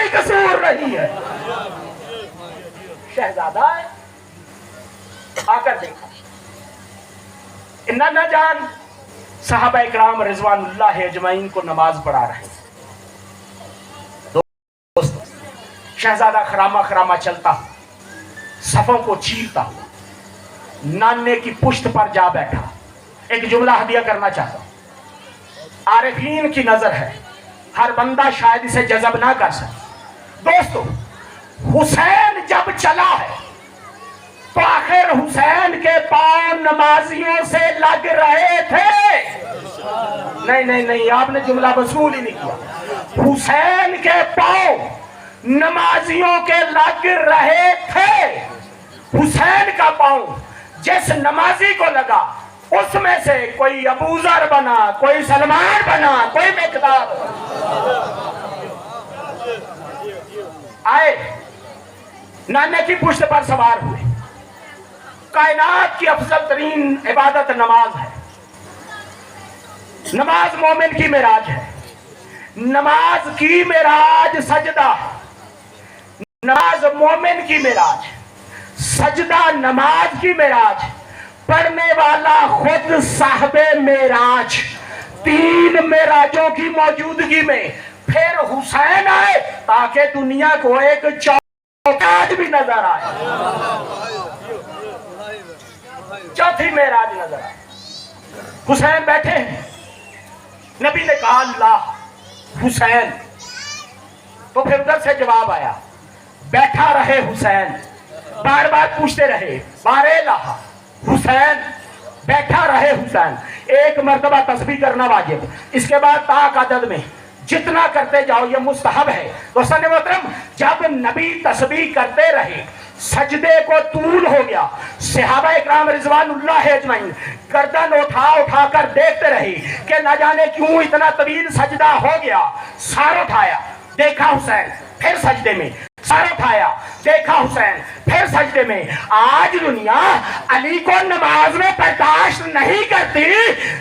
ہی قصور رہی ہے. شہزادہ ہے آ کر دیکھا نانا جان صحابہ اکرام رضوان اللہ اجمعین کو نماز پڑھا رہے. دوست شہزادہ خرامہ خرامہ چلتا صفوں کو چیرتا نانے کی پشت پر جا بیٹھا. ایک جملہ ہدیہ کرنا چاہتا ہوں. عارفین کی نظر ہے, ہر بندہ شاید اسے جذب نہ کر سکے. دوستو حسین جب چلا ہے تو آخر حسین کے پاؤں نمازیوں سے لگ رہے تھے. نہیں آپ نے جملہ وصول ہی نہیں کیا. حسین کے پاؤں نمازیوں کے لگ رہے تھے. حسین کا پاؤں جس نمازی کو لگا اس میں سے کوئی ابو ذر بنا, کوئی سلمان بنا, کوئی مقداد آئے نانے کی پشت پر سوار ہوئے. کائنات کی افضل ترین عبادت نماز ہے. نماز مومن کی معراج ہے. نماز کی معراج سجدہ, نماز مومن کی معراج, سجدہ نماز کی معراج. پڑھنے والا خود صاحب معراج. تین معراجوں کی موجودگی میں پھر حسین آئے تاکہ دنیا کو ایک چوتھا بھی نظر آئے. چوتھی معراج نظر آئے. حسین بیٹھے ہیں. نبی نے کہا اللہ حسین, تو پھر ادھر سے جواب آیا بیٹھا رہے حسین. بار بار پوچھتے رہے بارے اللہ حسین, بیٹھا رہے حسین. ایک مرتبہ تسبیح کرنا واجب, اس کے بعد طاق عدد میں جتنا کرتے جاؤ یہ مستحب ہے. دوستان محترم جب نبی تسبیح کرتے رہے سجدے کو طول ہو گیا, صحابہ اکرام رضوان اللہ اجمعین گردن اٹھا کر دیکھتے رہے کہ نہ جانے کیوں اتنا طویل سجدہ ہو گیا. سار اٹھایا دیکھا حسین, پھر سجدے میں. سر اٹھایا دیکھا حسین, پھر سجدے میں. آج دنیا علی کو نماز میں برداشت نہیں کرتی.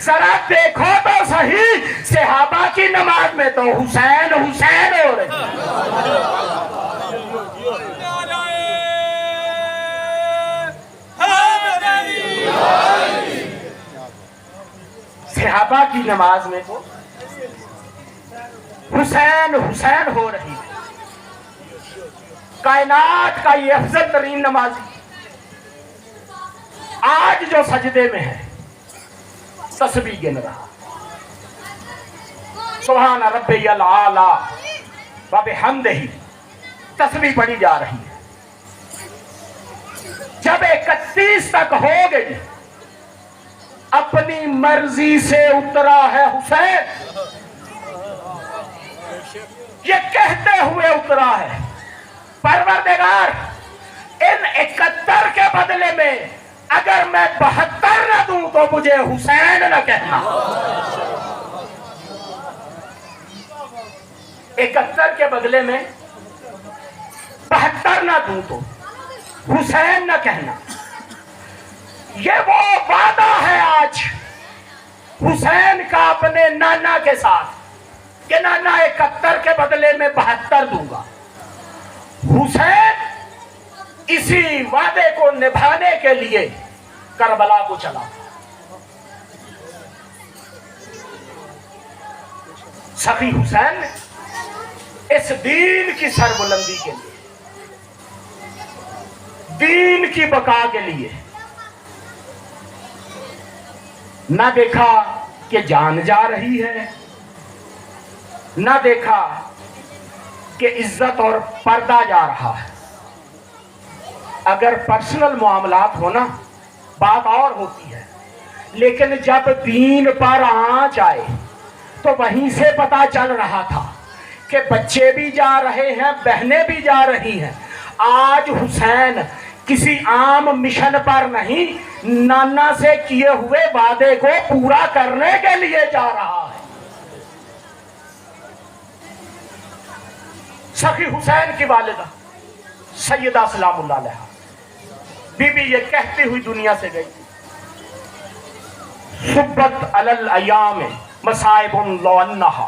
ذرا دیکھو تو صحیح صحابہ کی نماز میں تو حسین حسین ہو رہے. صحابہ کی نماز میں تو حسین حسین ہو رہی ہے. کائنات کا یہ افضل ترین نمازی آج جو سجدے میں ہے تسبیح گن رہا. سبحان ربی العالی وبحمدہ تسبیح پڑھی جا رہی ہے. جب 31 تک ہو گئی اپنی مرضی سے اترا ہے حسین. یہ کہتے ہوئے اترا ہے پروردگار ان 71 کے بدلے میں اگر میں 72 نہ دوں تو مجھے حسین نہ کہنا. 71 کے بدلے میں 72 نہ دوں تو حسین نہ کہنا. یہ وہ وعدہ ہے آج حسین کا اپنے نانا کے ساتھ کہ نانا 71 کے بدلے میں 72 دوں گا. حسین اسی وعدے کو نبھانے کے لیے کربلا کو چلا. سخی حسین نے اس دین کی سربلندی کے لیے, دین کی بقا کے لیے نہ دیکھا کہ جان جا رہی ہے, نہ دیکھا کہ عزت اور پردہ جا رہا ہے. اگر پرسنل معاملات ہونا بات اور ہوتی ہے, لیکن جب دین پر آنچ آئے تو وہیں سے پتا چل رہا تھا کہ بچے بھی جا رہے ہیں, بہنیں بھی جا رہی ہیں. آج حسین کسی عام مشن پر نہیں, نانا سے کیے ہوئے وعدے کو پورا کرنے کے لیے جا رہا ہے. سخی حسین کی والدہ سیدہ سلام اللہ علیہ بی بی یہ کہتی ہوئی دنیا سے گئی, صبت علی الایام مصائب لو انہا,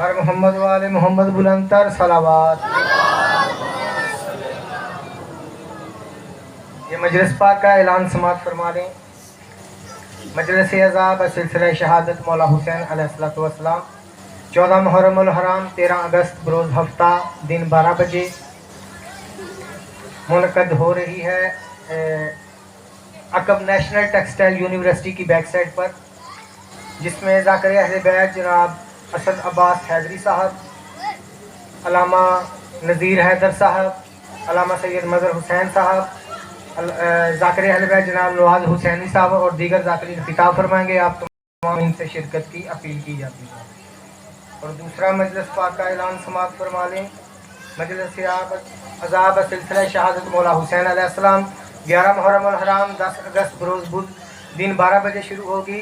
بر محمد والے محمد بلند تر صلوات. یہ مجلس پاک کا اعلان سماعت فرما دیں. مجلس عزا سلسلہ شہادت مولا حسین علیہ السلام 14 محرم الحرام 13 اگست بروز ہفتہ دن 12 بجے منعقد ہو رہی ہے عقب نیشنل ٹیکسٹائل یونیورسٹی کی بیک سائڈ پر، جس میں ذاکر اہل بیت جناب اسد عباس حیدری صاحب، علامہ نذیر حیدر صاحب، علامہ سید مظہر حسین صاحب، ذاکر اہل بیت جناب نواز حسینی صاحب اور دیگر ذاکرین خطاب فرمائیں گے. آپ تمام ان سے شرکت کی اپیل کی جاتی ہے. اور دوسرا مجلس پاک کا اعلان سماعت فرما لیں. مجلس عذاب سلسلہ شہادت مولا حسین علیہ السلام 11 محرم الحرام 10 اگست بروز بدھ دن 12 بجے شروع ہوگی.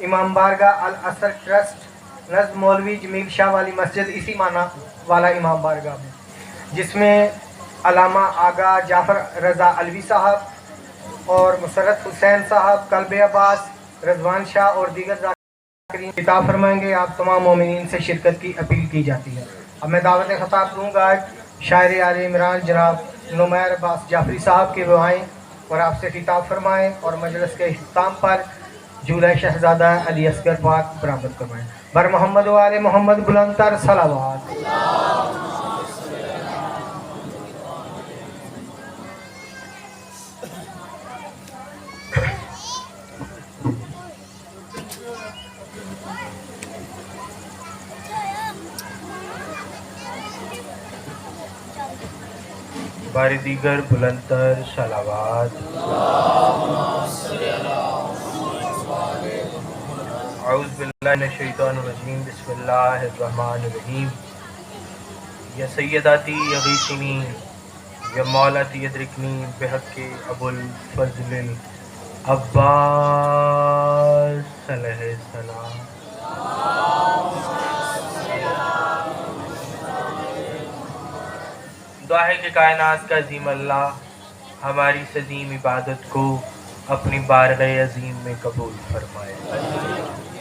امام بارگاہ الاثر ٹرسٹ نزد مولوی جمیل شاہ والی مسجد اسی معنی والا امام بارگاہ میں، جس میں علامہ آغا جعفر رضا علوی صاحب اور مسرت حسین صاحب، قلب عباس، رضوان شاہ اور دیگر ذاکرین خطاب فرمائیں گے. آپ تمام مومنین سے شرکت کی اپیل کی جاتی ہے. اب میں دعوت خطاب دوں گا شاعر آل عمران جناب نمیر عباس جعفری صاحب کے وہ آئیں اور آپ سے خطاب فرمائیں اور مجلس کے اختتام پر جولہ شہزادہ علی اصغر پاک برآمد کروائیں. بر محمد والے محمد بلند تر صلوات. بار دیگر بلند تر صلوات. اعوذ باللہ من الشیطان الرجیم. بسم اللہ الرحمن الرحیم. یا سیداتی یغیثنی یا مولاتی یدرکنی بحق ابو الفضل العباس علیہ السلام. دعا ہے کہ کائنات کا عظیم اللہ ہماری عظیم عبادت کو اپنی بارگاہ عظیم میں قبول فرمائے.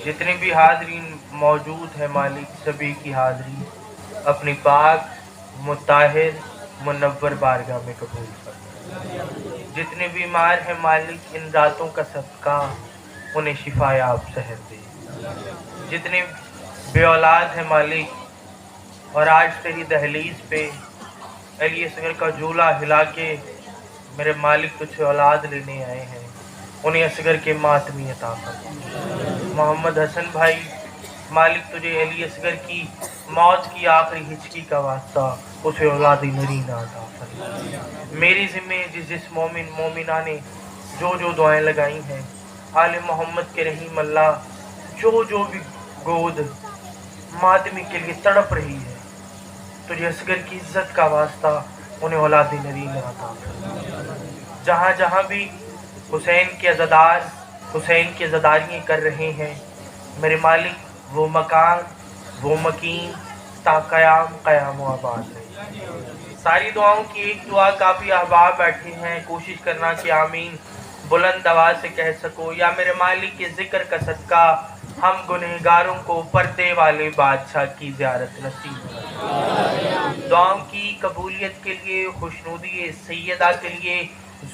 جتنے بھی حاضرین موجود ہیں مالک سبھی کی حاضری اپنی پاک مطہر منور بارگاہ میں قبول فرمائے. جتنے بیمار ہیں مالک ان راتوں کا صدقہ انہیں شفا یاب صحت دے. جتنے بے اولاد ہیں مالک اور آج تیری دہلیز پہ علی اصغر کا جھولا ہلا کے میرے مالک تجھ سے اولاد لینے آئے ہیں، انہیں اصغر کے ماتمی عطا فرما. محمد حسن بھائی مالک تجھے علی اصغر کی موت کی آخری ہچکی کا واسطہ اسے اولاد نرینہ عطا فرما. میری ذمہ جس مومن مومنہ نے جو دعائیں لگائی ہیں آل محمد کے رحیم اللہ جو بھی گود ماتمی کے لیے تڑپ رہی ہے تجھے اصغر کی عزت کا واسطہ انہیں اولاد نرینہ عطا فرما. جہاں جہاں بھی حسین کے عزادار حسین کی عزاداریاں کر رہے ہیں میرے مالک وہ مکان وہ مکین تا قیام و آباد رہے. ساری دعاؤں کی ایک دعا کافی احباب بیٹھے ہیں، کوشش کرنا کہ آمین بلند آواز سے کہہ سکو. یا میرے مالک کے ذکر کا صدقہ ہم گنہگاروں کو پردے والے بادشاہ کی زیارت نصیب کرے. دعاؤں کی قبولیت کے لیے خوشنودی سیدہ کے لیے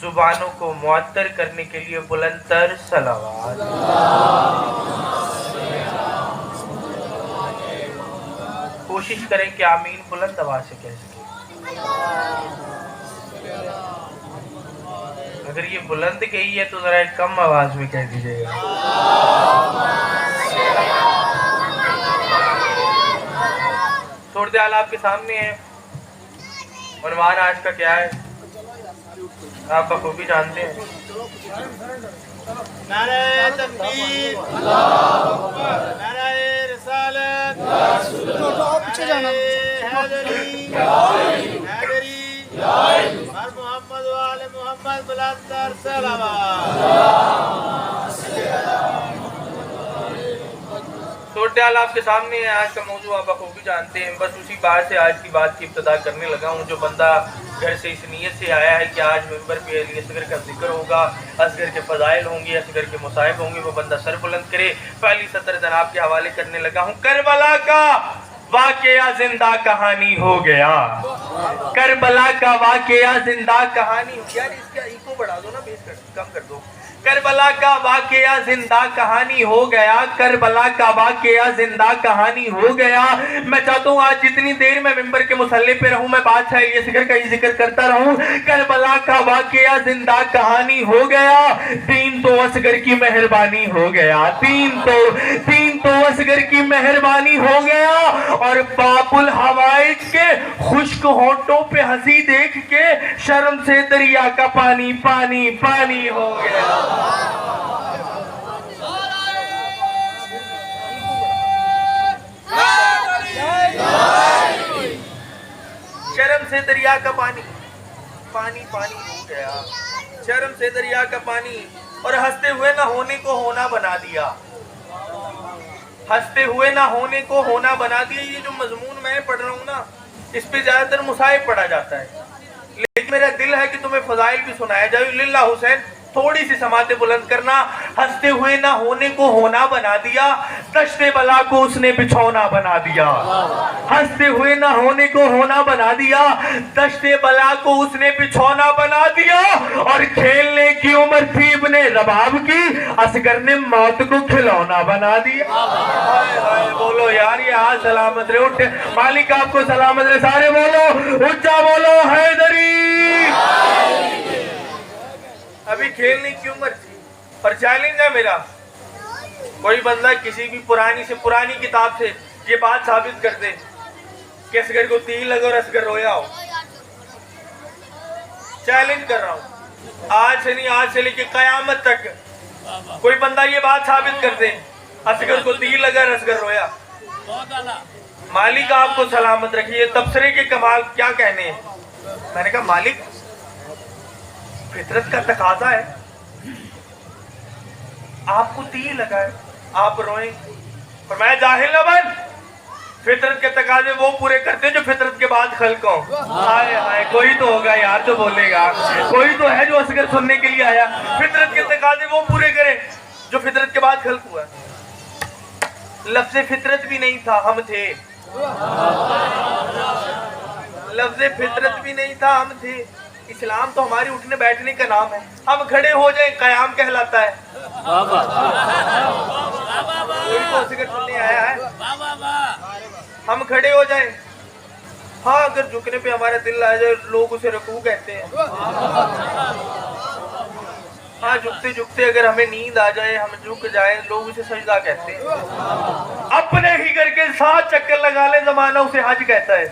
زبانوں کو معطر کرنے کے لیے بلند تر صلوات. کوشش کریں کہ آمین بلند آواز سے کہہ سکیں. اگر یہ بلند کہی ہے تو ذرا کم آواز میں کہہ دیجیے گا. صورتحال آپ کے سامنے ہے. عنوان آج کا کیا ہے آپ بخوبی جانتے ہیں. نعرہ تکبیر، نعرہ رسالت، نعرہ حیدری، بر محمد و آل محمد بلند تر صلوات. صورتحال آپ کے سامنے ہے. آج کا موضوع آپ بخوبی جانتے ہیں. بس اسی بات سے آج کی بات کی ابتدا کرنے لگا ہوں. جو بندہ گھر سے اس نیت سے آیا ہے کہ آج ممبر پہ علی اصغر کا ذکر ہوگا، اصغر کے فضائل ہوں گے، اصغر کے مصائب ہوں گے، وہ بندہ سر بلند کرے. پہلی سطر جناب کے حوالے کرنے لگا ہوں. کربلا کا واقعہ زندہ کہانی ہو گیا، کربلا کا واقعہ زندہ کہانی ہو گیا۔ اس کا ایکو بڑھا دو نا، بیس کم کر دو۔ کربلا کا واقعہ زندہ کہانی ہو گیا، کربلا کا واقعہ زندہ کہانی ہو گیا۔ میں چاہتا ہوں آج جتنی دیر میں ممبر کے مصلی پہ رہوں میں بادشاہ الیاصغر کا ہی ذکر کرتا رہوں۔ کربلا کا واقعہ زندہ کہانی ہو گیا، دین تو اصغر کی مہربانی ہو گیا، دین تو اصغر کی مہربانی ہو گیا۔ اور باب الحوائج کے خشک ہونٹوں پہ ہنسی دیکھ کے شرم سے دریا کا پانی پانی پانی ہو گیا۔ شرم سے دریا کا پانی پانی پانی ہو گیا، شرم سے دریا کا پانی۔ اور ہنستے ہوئے نہ ہونے کو ہونا بنا دیا، ہنستے ہوئے نہ ہونے کو ہونا بنا دیا۔ یہ جو مضمون میں پڑھ رہا ہوں نا، اس پہ زیادہ تر مصائب پڑھا جاتا ہے، لیکن میرا دل ہے کہ تمہیں فضائل بھی سنایا جائے۔ للہ حسین تھوڑی سی سماعت بلند کرنا۔ ہنستے ہوئے نہ ہونے کو ہونا بنا دیا، دشت بلا کو اس نے بچھونا بنا دیا۔ ہنستے ہوئے نہ ہونے کو ہونا بنا دیا، دشت بلا کو اس نے بچھونا بنا دیا۔ اور کھیلنے کی عمر تھی ابن رباب کی، اصغر نے موت کو کھلونا بنا دیا۔ ہائے ہائے بولو یار، یہ آج سلامت رہے۔ اٹھ مالک آپ کو سلامت رہے، سارے بولو اچھا بولو حیدری۔ ابھی کھیلنے کی عمر تھی۔ اور چیلنج ہے میرا، کوئی بندہ کسی بھی پرانی سے پرانی کتاب سے یہ بات ثابت کر دے کہ اصغر کو تیر لگا اور اصغر رویا ہو۔ چیلنج کر رہا ہوں، آج سے نہیں، آج سے لے کے قیامت تک کوئی بندہ یہ بات ثابت کر دے اصغر کو تیر لگا اور اصغر رویا۔ مالک آپ کو سلامت رکھیے۔ تبصرے کے کمال کیا کہنے ہیں؟ میں نے کہا مالک فطرت کا تقاضا ہے، آپ کو تیر لگا ہے آپ روئیں۔ فرمایا جاہل نہ بن، فطرت کے تقاضے وہ پورے کرتے جو فطرت کے بعد خلق ہوں۔ ہائے ہائے کوئی تو ہوگا یار جو بولے گا، کوئی تو ہے جو اصغر سننے کے لیے آیا۔ فطرت کے تقاضے وہ پورے کرے جو فطرت کے بعد خلق ہوا۔ لفظ فطرت بھی نہیں تھا، ہم تھے۔ لفظ فطرت بھی نہیں تھا، ہم تھے۔ اسلام تو ہماری اٹھنے بیٹھنے کا نام ہے، ہم کھڑے ہو جائیں قیام کہلاتا ہے۔ کوئی تو اصغر سننے آیا ہے، ہم کھڑے ہو جائیں۔ ہاں اگر جھکنے پہ ہمارا دل آ جائے لوگ اسے رکوع کہتے ہیں۔ ہاں جھکتے جھکتے اگر ہمیں نیند آ جائے ہم جھک جائیں لوگ اسے سجدہ کہتے ہیں۔ اپنے ہی گھر کے 7 چکر لگا لے زمانہ اسے حج کہتا ہے۔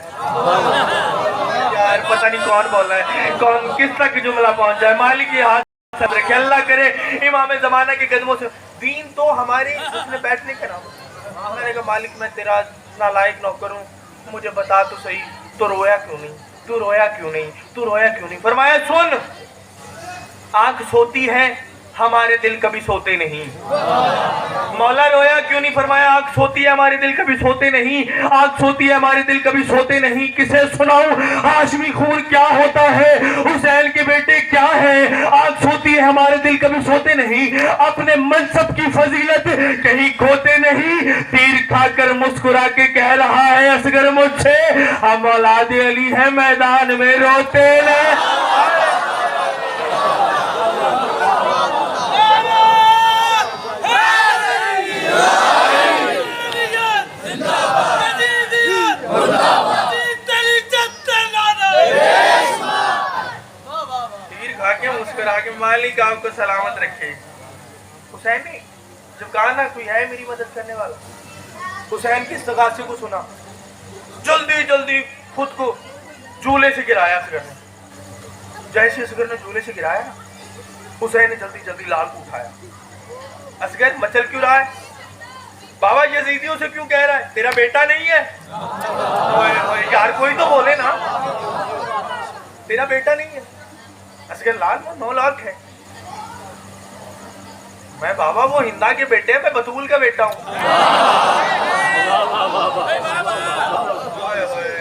یار پتہ نہیں کون بول رہا ہے، کون کس تک جملہ پہنچ جائے۔ مالک یہ ہاتھ سب رکھے، اللہ کرے امام زمانہ کے قدموں سے۔ دین تو ہمارے اٹھنے بیٹھنے کا نام ہے۔ میں نے کہا مالک میں تیرا نالائق نوکر ہوں، مجھے بتا تو صحیح، تو رویا کیوں نہیں، تو رویا کیوں نہیں، تو رویا کیوں نہیں؟ فرمایا سن، آنکھ سوتی ہے ہمارے دل کبھی سوتے نہیں۔ مولا رویا کیوں نہیں؟ فرمایا آنکھ سوتی ہے ہمارے دل کبھی سوتے نہیں، آنکھ سوتی ہے ہمارے دل کبھی سوتے نہیں۔ کسے سناؤں ہاشمی خون کیا ہوتا ہے، حسین کے بیٹے کیا ہیں، آنکھ سوتی ہے ہمارے دل کبھی سوتے نہیں۔ اپنے منصب کی فضیلت کہیں کھوتے نہیں، تیر کھا کر مسکرا کے کہہ رہا ہے اصغر مجھ سے، ہم اولاد علی ہیں میدان میں روتے نہیں۔ مسکرا کے مالک آپ کو سلامت رکھے۔ حسین نے جب کہا نا کوئی ہے میری مدد کرنے والا، حسین کی استغاثے کو سنا، جلدی جلدی خود کو جھولے سے گرایا اصغر نے۔ جیسے اصغر نے جھولے سے گرایا نا، حسین نے جلدی جلدی لال کو اٹھایا۔ اصغر مچل کیوں رہا ہے؟ بابا یزیدیوں سے کیوں کہہ رہا ہے تیرا بیٹا نہیں ہے؟ یار کوئی تو بولے نا، تیرا بیٹا نہیں ہے۔ اصغر لال 9 لاکھ ہے۔ میں بابا وہ ہندا کے بیٹے ہیں، میں بطول کا بیٹا ہوں۔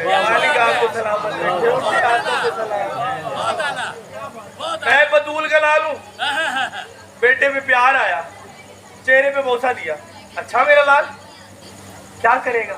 مالک آپ کو سلامت رکھے، میں بطول کا لال ہوں۔ بیٹے پہ پیار آیا، چہرے پہ بوسہ دیا، اچھا میرا لال کیا کرے گا؟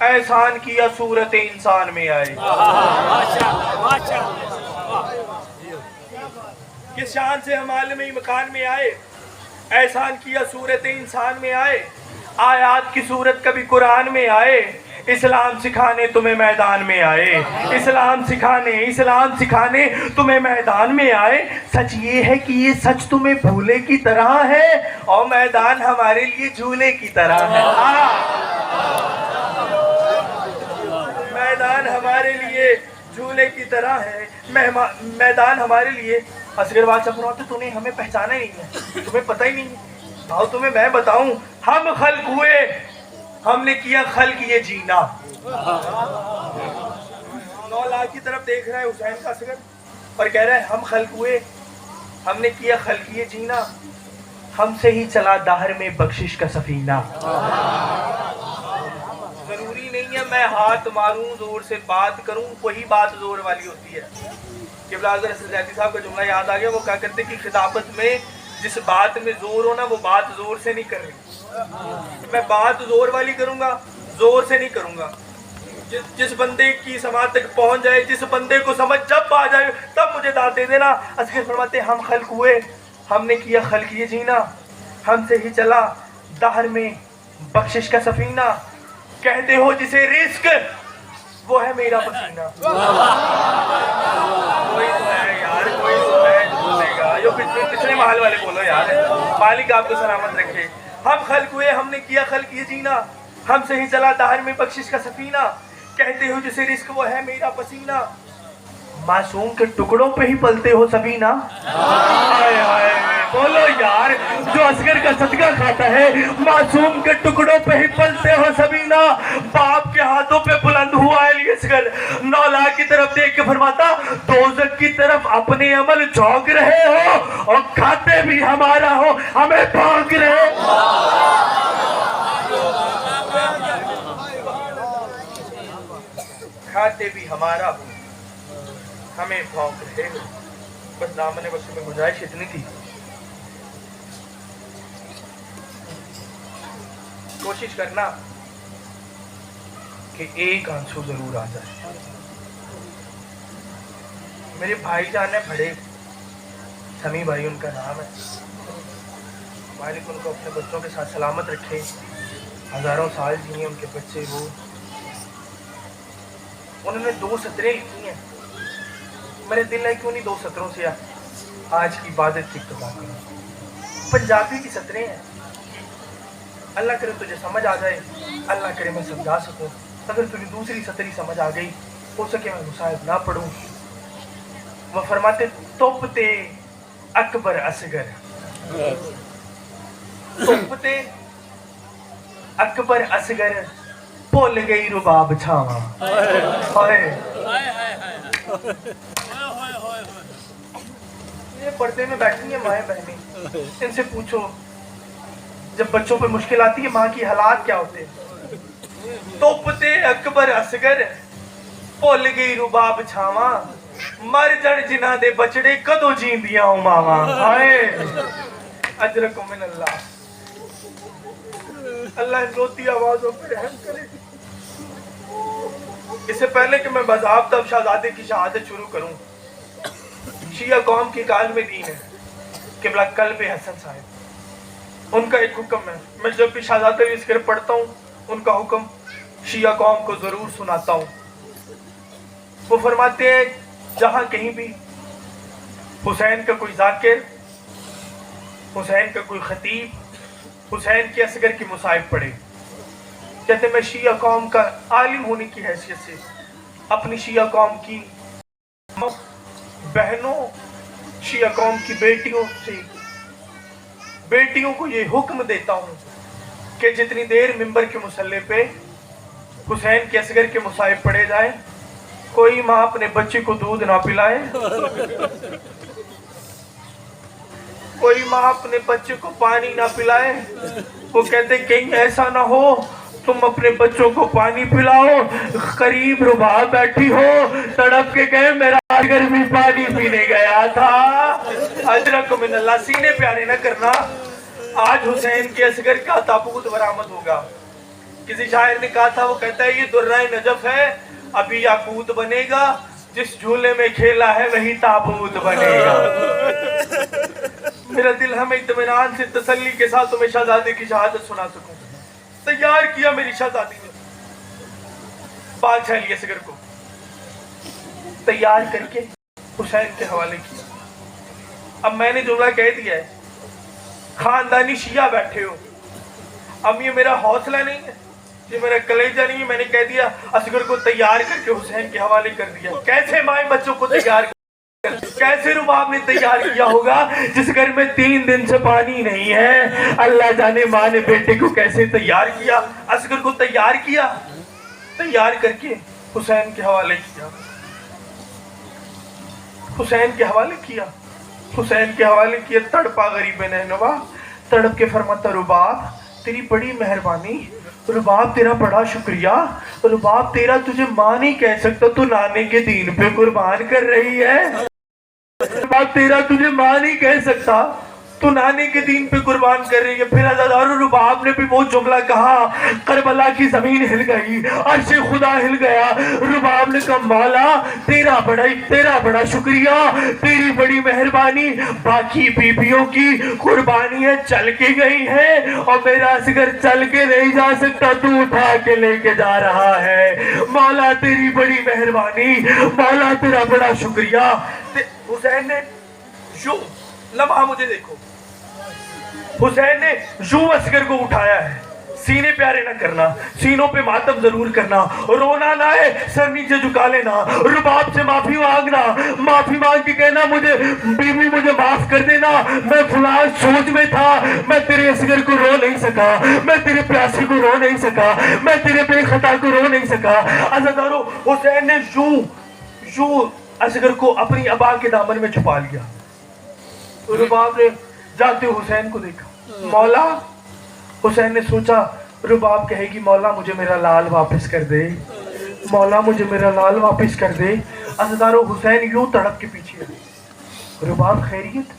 احسان کیا صورت انسان میں آئے. کس شان سے ہم عالمی مکان میں آئے, احسان کیا صورت انسان میں آئے, آیات کی صورت کبھی قرآن میں آئے, اسلام سکھانے تمہیں میدان میں آئے, اسلام سکھانے تمہیں میدان میں آئے. سچ یہ ہے کہ یہ سچ تمہیں بھولے کی طرح ہے اور میدان ہمارے لیے جھولے کی طرح ہے. میدان ہمارے لیے جھولے کی طرح ہے, میدان ہمارے لیے. اصغر بات سے فرماتے تو نے ہمیں پہچانا ہی نہیں ہے, تمہیں پتہ ہی نہیں ہے. آؤ تمہیں میں بتاؤں, ہم خلق ہوئے, ہم نے کیا خلق یہ جینا. 9 لاکھ کی طرف دیکھ رہا ہے حسین کا اصغر اور کہہ رہا ہے ہم خلق ہوئے, ہم نے کیا خلق یہ جینا, ہم سے ہی چلا دہر میں بخشش کا سفینہ. ضروری نہیں ہے میں ہاتھ ماروں, زور سے بات کروں, وہی بات زور والی ہوتی ہے. قبلہ اعظم زیدی صاحب کا جملہ یاد آ گیا, وہ کہا کرتے کہ خطابت میں جس بات میں زور ہو نا وہ بات زور سے نہیں کر رہی. میں بات زور والی کروں گا, زور سے نہیں کروں گا. جس بندے کی سماعت تک پہنچ جائے, جس بندے کو سمجھ جب آ جائے تب مجھے داد دے دینا. اصغر فرماتے ہم خلق ہوئے, ہم نے کیا خلق یہ جینا, ہم سے ہی چلا دہر میں بخشش کا سفینہ. کہتے ہو جسے رزق وہ ہے میرا پسینہ. کوئی تو ہے یار, کوئی تو ہے جو بولے گا, جو پچھلے محل والے بولو یار, مالک آپ کو سلامت رکھے. ہم خلق ہوئے, ہم نے کیا خلق یہ جینا, ہم سے ہی چلا دہر میں بخشش کا سفینہ. کہتے ہو جسے رزق وہ ہے میرا پسینہ. معصوم کے ٹکڑوں پہ ہی پلتے ہو سبینہ. بولو یار, جو اصغر کا صدقہ کھاتا ہے معصوم کے ٹکڑوں پہ ہی پلتے ہو سبینہ. باپ کے ہاتھوں پہ بلند ہوا ہے علی اصغر, 9 لاکھ کی طرف دیکھ کے فرماتا دوزخ کی طرف اپنے عمل جھونک رہے ہو اور کھاتے بھی ہمارا ہو, ہمیں بھونک رہے. کھاتے بھی ہمارا ہو, ہمیں بھونک رہے ہو. بس دامن وسط میں گنجائش اتنی تھی, کوشش کرنا کہ ایک آنسو ضرور آ جائے. میرے بھائی جان ہیں بڑے, سمی بھائی ان کا نام ہے, مالک ان کو اپنے بچوں کے ساتھ سلامت رکھے, ہزاروں سال جیے ان کے بچے. وہ انہوں نے 2 سطریں لکھی ہیں, میرے دل ہے کیوں نہیں 2 سطروں سے آج کی عبادت کی ابتدا کروں. پنجابی کی سطریں ہیں, اللہ کرے تجھے سمجھ آ جائے, اللہ کرے میں سمجھا سکوں. اگر تجھے دوسری سطری سمجھ آ گئی ہو سکے میں مصاحب نہ پڑھوں. وہ فرماتے توپتے اکبر اصغر, توپتے اکبر اصغر بھول گئی رباب چھاواں. یہ پردے میں بیٹھی ہیں مائیں بہنیں, ان سے پوچھو جب بچوں پہ مشکل آتی ہے ماں کی حالات کیا ہوتے ہیں. توپتے اکبر اصغر بھول گئی رباب چھاواں, مر جڑ جنہ دے بچڑے کدو جیندیاں ہوں ماواں. اجرکم من اللہ, اللہ ان روتی آوازوں پر رحم کرے. اس سے پہلے کہ میں باضابطہ شہزادے کی شہادت شروع کروں, شیعہ قوم کی کال میں دین ہے قبلہ قلب حسن صاحب, ان کا ایک حکم ہے. میں جب بھی شہزادہ اصغر پڑھتا ہوں ان کا حکم شیعہ قوم کو ضرور سناتا ہوں. وہ فرماتے ہیں جہاں کہیں بھی حسین کا کوئی ذاکر, حسین کا کوئی خطیب, حسین کے اصغر کی مصائب پڑھے, کہتے میں شیعہ قوم کا عالم ہونے کی حیثیت سے اپنی شیعہ قوم کی بہنوں, شیعہ قوم کی بیٹیوں کو یہ حکم دیتا ہوں کہ جتنی دیر منبر کے مصلی پہ حسین کے اصغر کے مصائب پڑھے جائیں, کوئی ماں اپنے بچے کو دودھ نہ پلائے, کوئی ماں اپنے بچے کو پانی نہ پلائے. وہ کہتے کہیں ایسا نہ ہو تم اپنے بچوں کو پانی پلاؤ, قریب رباب بیٹھی ہو, تڑپ کے کہے میرا اصغر بھی پانی پینے گیا تھا. اجرکم من اللہ, سینے پیارے نہ کرنا. آج حسین کے اصغر کا تابوت برآمد ہوگا, کسی شاعر نے کہا تھا, وہ کہتا ہے یہ درہ نجف ہے, ابھی یاقوت بنے گا, جس جھولے میں کھیلا ہے وہی تابوت بنے گا. میرا دل ہمیں اطمینان سے تسلی کے ساتھ تمہیں شہزادے کی شہادت سنا سکوں. تیار کیا میری شہزادی نے بادشاہ علی اصغر کو, تیار کر کے حسین کے حوالے کیا. اب میں نے جملہ کہہ دیا ہے, خاندانی شیعہ بیٹھے ہو, اب یہ میرا حوصلہ نہیں ہے, یہ میرا کلیجہ نہیں ہے. میں نے کہہ دیا اصغر کو تیار کر کے حسین کے حوالے کر دیا. کیسے مائیں بچوں کو تیار کر, کیسے رباب نے تیار کیا ہوگا جس گھر میں 3 دن سے پانی نہیں ہے. اللہ جانے ماں نے بیٹے کو کیسے تیار کیا. اصغر کو تیار کیا, تیار کر کے حسین کے حوالے کیا, حسین کے حوالے کیا, حسین کے حوالے کیا. تڑپا غریب نینوا, تڑپ کے فرماتا رباب تیری بڑی مہربانی, رباب تیرا بڑا شکریہ, رباب تیرا تجھے ماں نہیں کہہ سکتا, تو نانے کے دین پہ قربان کر رہی ہے. رباب تیرا تجھے ماں نہیں کہہ سکتا, تو نانے کے دین پہ قربان کر رہی ہے. پھر عزادارو رباب نے بھی وہ جملہ کہا, کربلا کی زمین ہل گئی, عرش خدا ہل گیا. رباب نے کہا مولا تیرا بڑا شکریہ, تیری بڑی مہربانی, باقی بیبیوں کی قربانیاں چل کے گئی ہیں اور میرا اصغر چل کے نہیں جا سکتا, تو اٹھا کے لے کے جا رہا ہے. مولا تیری بڑی مہربانی, مولا تیرا بڑا شکریہ. حسین نے جو لمحہ مجھے دیکھو, حسین نے یوں اصغر کو اٹھایا ہے. سینے پیارے نہ کرنا, سینوں پہ ماتم ضرور کرنا, رونا نہ ہے, سر نیچے جھکا لینا, رباب سے معافی مانگنا, معافی مانگ کے کہنا مجھے بیوی مجھے معاف کر دینا, میں فلاں سوچ میں تھا, میں تیرے اصغر کو رو نہیں سکا, میں تیرے پیاسے کو رو نہیں سکا, میں تیرے بے خطا کو رو نہیں سکا. عزادارو حسین نے یوں اصغر کو اپنی ابا کے دامن میں چھپا لیا. رباب نے جاتے حسین کو دیکھا, مولا. حسین نے سوچا رباب کہے گی مولا مجھے میرا لال واپس کر دے, مولا مجھے میرا لال واپس کر دے. عزادارو حسین یوں تڑپ کے پیچھے آئے, رباب خیریت.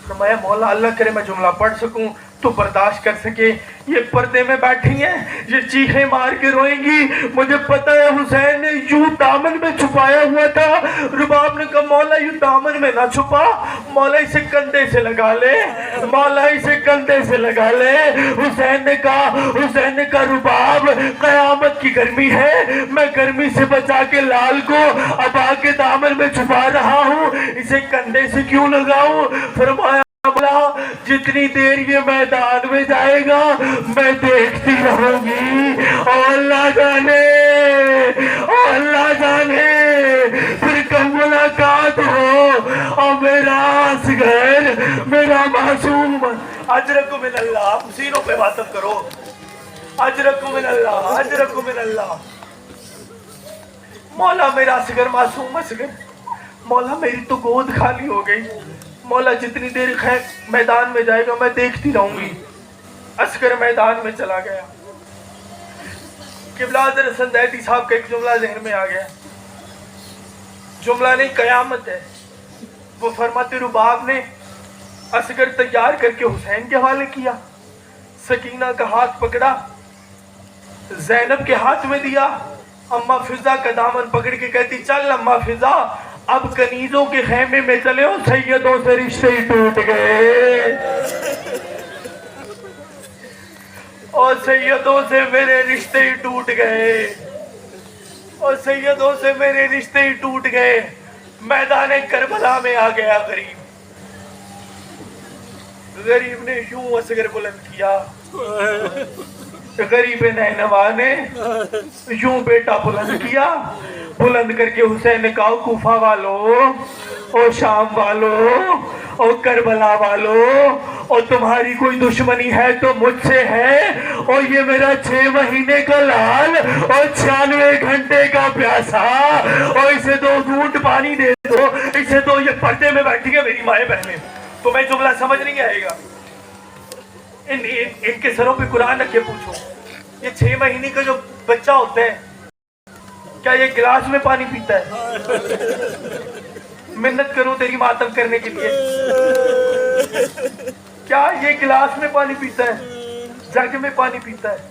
فرمایا مولا اللہ کرے میں جملہ پڑھ سکوں, تو برداشت کر سکے. یہ پردے میں بیٹھی ہیں, یہ چیخیں مار کے روئیں گی, مجھے پتہ ہے. حسین نے یوں دامن میں چھپایا ہوا تھا. رباب نے کہا مولا یوں دامن میں نہ چھپا, مولا اسے کندھے سے لگا لے, مولا اسے کندھے سے لگا لے. حسین نے کہا رباب قیامت کی گرمی ہے, میں گرمی سے بچا کے لال کو ابا کے دامن میں چھپا رہا ہوں, اسے کندھے سے کیوں لگاؤں. فرمایا جتنی دیر یہ میدان میں جائے گا میں دیکھتی رہوں گی, اور اللہ جانے پھر کب ملاقات ہو اور میرا اصغر میرا معصوم. اجرکم من اللہ, سینوں پہ باتت کرو, اجرکم من اللہ, اجرکم من اللہ. مولا میرا اصغر معصوم اصغر, مولا میری تو گود خالی ہو گئی, مولا جتنی دیر میدان میں جائے گا میں دیکھتی رہوں گی. اصغر میدان میں چلا گیا. قبلہ حضرت سندیتی صاحب کا ایک جملہ ذہن میں آ گیا, جملہ نہیں قیامت ہے. وہ فرماتے رباب نے اصغر تیار کر کے حسین کے حوالے کیا, سکینہ کا ہاتھ پکڑا, زینب کے ہاتھ میں دیا, اماں فضا کا دامن پکڑ کے کہتی چل اماں فضا اب کنیزوں کے خیمے میں چلے ہو, سیدوں سے رشتے ہی ٹوٹ گئے, اور سیدوں سے میرے رشتے ہی ٹوٹ گئے, اور سیدوں سے میرے رشتے ہی ٹوٹ گئے. میدان کربلا میں آ گیا غریب نے یوں اصغر بلند کیا, غریب نینوا نے یوں بیٹا بلند کیا. بلند کر کے حسین نے کہا کوفہ والو اور شام والو اور کربلا والو, اور تمہاری کوئی دشمنی ہے تو مجھ سے ہے, اور یہ میرا 6 مہینے کا لال اور 96 گھنٹے کا پیاسا, اور اسے 2 گھونٹ پانی دے دو, اسے تو یہ پردے میں بیٹھی ہے میری مائیں بہنیں. تمہیں جملہ سمجھ نہیں آئے گا, ان کے سروں پہ قرآن رکھ کے پوچھو, یہ 6 مہینے کا جو بچہ ہوتا ہے کیا یہ گلاس میں پانی پیتا ہے؟ منت کروں تیری ماتم کرنے کے لیے, کیا یہ گلاس میں پانی پیتا ہے, جگ میں پانی پیتا ہے؟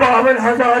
52,000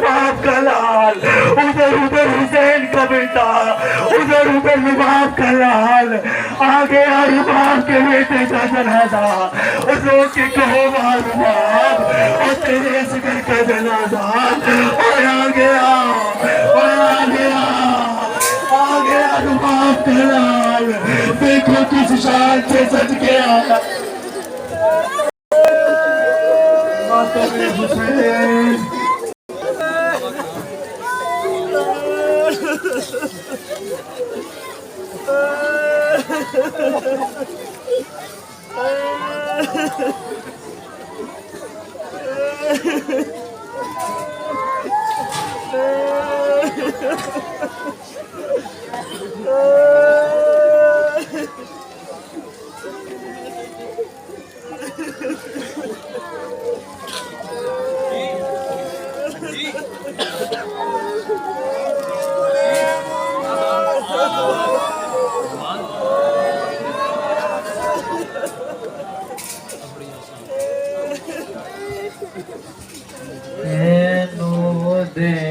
باپ کا لال، ادھر ادھر حسین کا بیٹا، ادھر ادھر باپ کا لال، آگے آئی باپ کے بیٹے کا جنازہ، رو کے کہو معلومات اور تیرے اصغر کا جنازہ، اور آگے آ باپ کا لال، دیکھو کس شان سے سج کے آیا ماتم حسین۔ نو دے